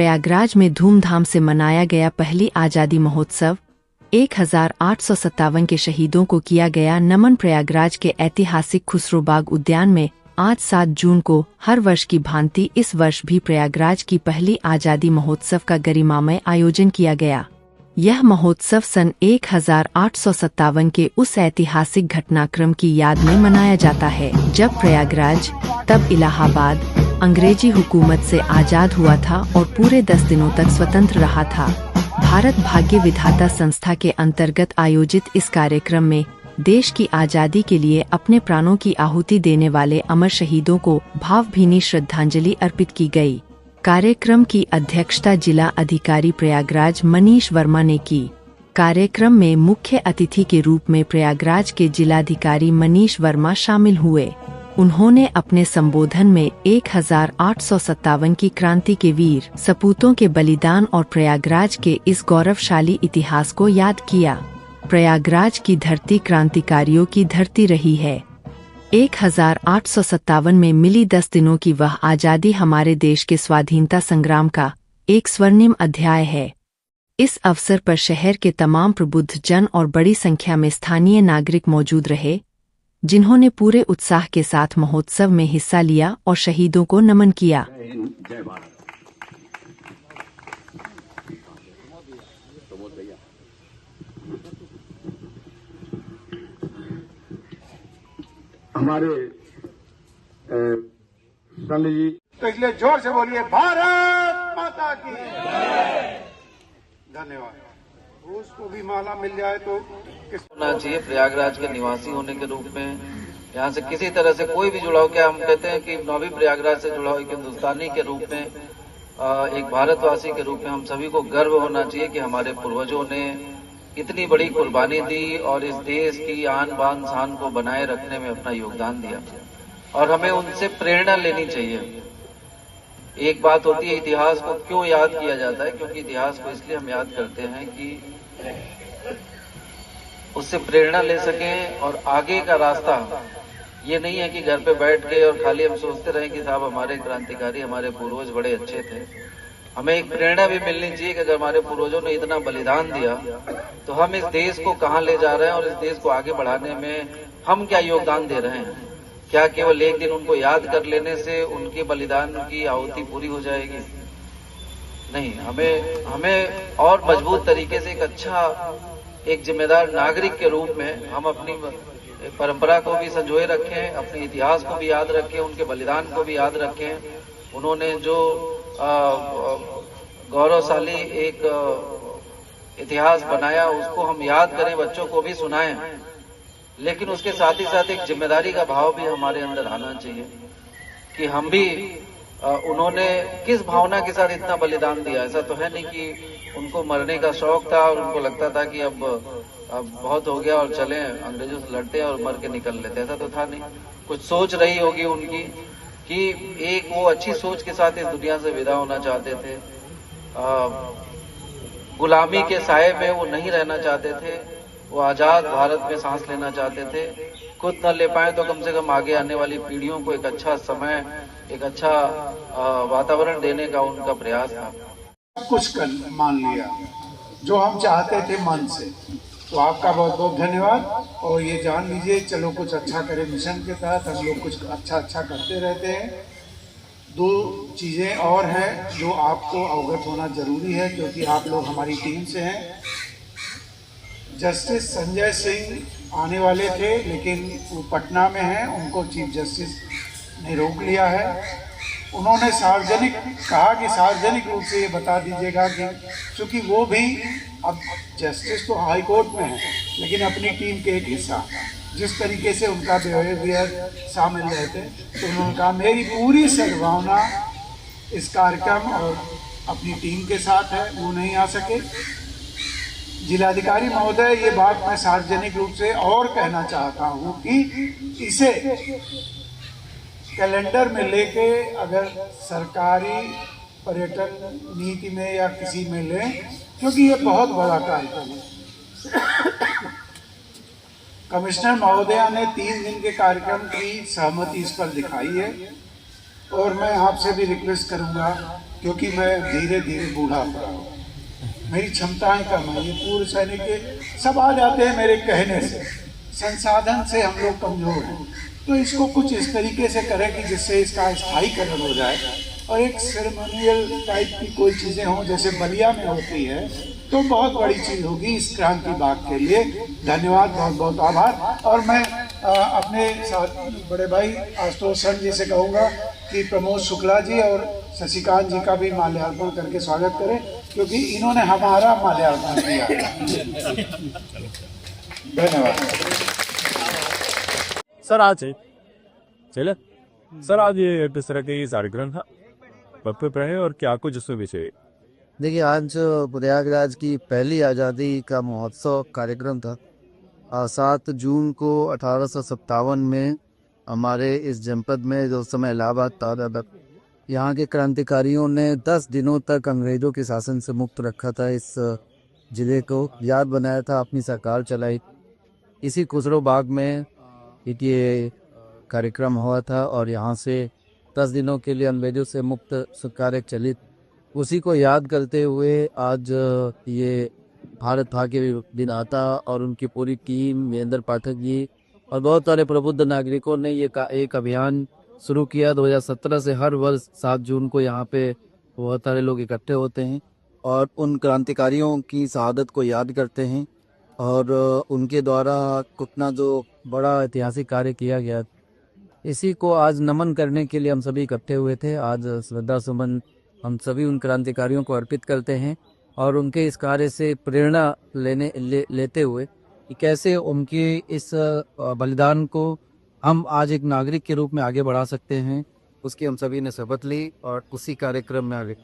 प्रयागराज में धूमधाम से मनाया गया पहली आज़ादी महोत्सव। 1857 के शहीदों को किया गया नमन। प्रयागराज के ऐतिहासिक खुसरोबाग उद्यान में आज 7 जून को हर वर्ष की भांति इस वर्ष भी प्रयागराज की पहली आज़ादी महोत्सव का गरिमामय आयोजन किया गया। यह महोत्सव सन 1857 के उस ऐतिहासिक घटनाक्रम की याद में मनाया जाता है जब प्रयागराज, तब इलाहाबाद, अंग्रेजी हुकूमत से आज़ाद हुआ था और पूरे 10 दिनों तक स्वतंत्र रहा था। भारत भाग्य विधाता संस्था के अंतर्गत आयोजित इस कार्यक्रम में देश की आज़ादी के लिए अपने प्राणों की आहुति देने वाले अमर शहीदों को भावभीनी श्रद्धांजलि अर्पित की गई। कार्यक्रम की अध्यक्षता जिला अधिकारी प्रयागराज मनीष वर्मा ने की। कार्यक्रम में मुख्य अतिथि के रूप में प्रयागराज के जिलाधिकारी मनीष वर्मा शामिल हुए। उन्होंने अपने संबोधन में 1857 की क्रांति के वीर सपूतों के बलिदान और प्रयागराज के इस गौरवशाली इतिहास को याद किया। प्रयागराज की धरती क्रांतिकारियों की धरती रही है। 1857 में मिली 10 दिनों की वह आज़ादी हमारे देश के स्वाधीनता संग्राम का एक स्वर्णिम अध्याय है। इस अवसर पर शहर के तमाम प्रबुद्ध जन और बड़ी संख्या में स्थानीय नागरिक मौजूद रहे, जिन्होंने पूरे उत्साह के साथ महोत्सव में हिस्सा लिया और शहीदों को नमन किया। हमारे संत जी, तो इसलिए जोर से बोलिए भारत माता की धन्यवाद। उसको भी माला मिल जाए तो होना चाहिए। प्रयागराज के निवासी होने के रूप में यहाँ से किसी तरह से कोई भी जुड़ाव, क्या हम कहते हैं कि नौवीं प्रयागराज से जुड़ा हो, एक हिंदुस्तानी के रूप में, एक भारतवासी के रूप में हम सभी को गर्व होना चाहिए कि हमारे पूर्वजों ने इतनी बड़ी कुर्बानी दी और इस देश की आन बान शान को बनाए रखने में अपना योगदान दिया और हमें उनसे प्रेरणा लेनी चाहिए। एक बात होती है इतिहास को क्यों याद किया जाता है, क्योंकि इतिहास को इसलिए हम याद करते हैं कि उससे प्रेरणा ले सकें और आगे का रास्ता ये नहीं है कि घर पे बैठ के और खाली हम सोचते रहें कि साहब हमारे क्रांतिकारी, हमारे पूर्वज बड़े अच्छे थे। हमें एक प्रेरणा भी मिलनी चाहिए कि अगर हमारे पूर्वजों ने इतना बलिदान दिया तो हम इस देश को कहाँ ले जा रहे हैं और इस देश को आगे बढ़ाने में हम क्या योगदान दे रहे हैं। क्या केवल एक दिन उनको याद कर लेने से उनके बलिदान की आहुति पूरी हो जाएगी? नहीं, हमें और मजबूत तरीके से एक जिम्मेदार नागरिक के रूप में हम अपनी परंपरा को भी संजोए रखें, अपने इतिहास को भी याद रखें, उनके बलिदान को भी याद रखें। उन्होंने जो गौरवशाली एक इतिहास बनाया उसको हम याद करें, बच्चों को भी सुनाएं, लेकिन उसके साथ ही साथ एक जिम्मेदारी का भाव भी हमारे अंदर आना चाहिए कि हम भी उन्होंने किस भावना के साथ इतना बलिदान दिया। ऐसा तो है नहीं कि उनको मरने का शौक था और उनको लगता था कि अब बहुत हो गया और चलें अंग्रेजों से लड़ते हैं और मर के निकल लेते। ऐसा तो था नहीं। कुछ सोच रही होगी उनकी कि एक वो अच्छी सोच के साथ इस दुनिया से विदा होना चाहते थे। गुलामी के साये में वो नहीं रहना चाहते थे, वो आजाद भारत में सांस लेना चाहते थे। खुद न ले पाए तो कम से कम आगे आने वाली पीढ़ियों को एक अच्छा समय, एक अच्छा वातावरण देने का उनका प्रयास था। कुछ कर मान लिया जो हम चाहते थे मन से, तो आपका बहुत बहुत धन्यवाद। और ये जान लीजिए, चलो कुछ अच्छा करें मिशन के तहत हम लोग कुछ अच्छा करते रहते हैं। 2 चीज़ें और हैं जो आपको अवगत होना जरूरी है, क्योंकि आप लोग हमारी टीम से हैं। जस्टिस संजय सिंह आने वाले थे, लेकिन वो पटना में हैं, उनको चीफ जस्टिस ने रोक लिया है। उन्होंने कहा कि सार्वजनिक रूप से ये बता दीजिएगा कि चूँकि वो भी अब जस्टिस तो हाई कोर्ट में है, लेकिन अपनी टीम के एक हिस्सा, जिस तरीके से उनका बिहेवियर शामिल रहते, तो उन्होंने कहा मेरी पूरी सद्भावना इस कार्यक्रम और अपनी टीम के साथ है, वो नहीं आ सके। जिलाधिकारी महोदय, ये बात मैं सार्वजनिक रूप से और कहना चाहता हूँ कि इसे कैलेंडर में लेके अगर सरकारी पर्यटन नीति में या किसी में लें, क्योंकि ये बहुत बड़ा कार्यक्रम है। कमिश्नर महोदया ने 3 दिन के कार्यक्रम की सहमति इस पर दिखाई है। और मैं आपसे भी रिक्वेस्ट करूंगा, क्योंकि मैं धीरे धीरे बूढ़ा हो रहा हूँ, मेरी क्षमताएं कम है। ये पूर्व सैनिक के सब आ जाते हैं मेरे कहने से, संसाधन से हम लोग कमजोर हैं। तो इसको कुछ इस तरीके से करें कि जिससे इसका स्थायीकरण हो जाए और एक सेरेमोनियल टाइप की कोई चीज़ें हों जैसे बलिया में होती है, तो बहुत बड़ी चीज़ होगी इस क्रांति बाग के लिए। धन्यवाद, बहुत बहुत आभार। और मैं अपने साथ बड़े भाई आशुतोष सर जी से कहूँगा कि प्रमोद शुक्ला जी और शशिकांत जी का भी माल्यार्पण करके स्वागत करें, क्योंकि इन्होंने हमारा माल्यार्पण किया। धन्यवाद सर। आज चले सर, आज ये किस तरह के कार्यक्रम था, कब पे पढ़े और क्या कुछ उसमें विषय? देखिए, आज प्रयागराज की पहली आज़ादी का महोत्सव कार्यक्रम था। 7 जून को 1857 में हमारे इस जनपद में, जो समय इलाहाबाद था, यहाँ के क्रांतिकारियों ने 10 दिनों तक अंग्रेज़ों के शासन से मुक्त रखा था। इस जिले को याद बनाया था, अपनी सरकार चलाई। इसी खुसरो बाग में ये कार्यक्रम हुआ था और यहाँ से 10 दिनों के लिए अंग्रेजों से मुक्त कार्य चलित, उसी को याद करते हुए आज ये भारत भाग्य दिन आता और उनकी पूरी टीम, वीरेंद्र पाठक जी और बहुत सारे प्रबुद्ध नागरिकों ने ये एक अभियान शुरू किया। 2017 से हर वर्ष 7 जून को यहाँ पे बहुत सारे लोग इकट्ठे होते हैं और उन क्रांतिकारियों की शहादत को याद करते हैं और उनके द्वारा कितना जो बड़ा ऐतिहासिक कार्य किया गया, इसी को आज नमन करने के लिए हम सभी इकट्ठे हुए थे। आज श्रद्धा सुमन हम सभी उन क्रांतिकारियों को अर्पित करते हैं और उनके इस कार्य से प्रेरणा लेते हुए कि कैसे उनके इस बलिदान को हम आज एक नागरिक के रूप में आगे बढ़ा सकते हैं, उसकी हम सभी ने शपथ ली और उसी कार्यक्रम में आगे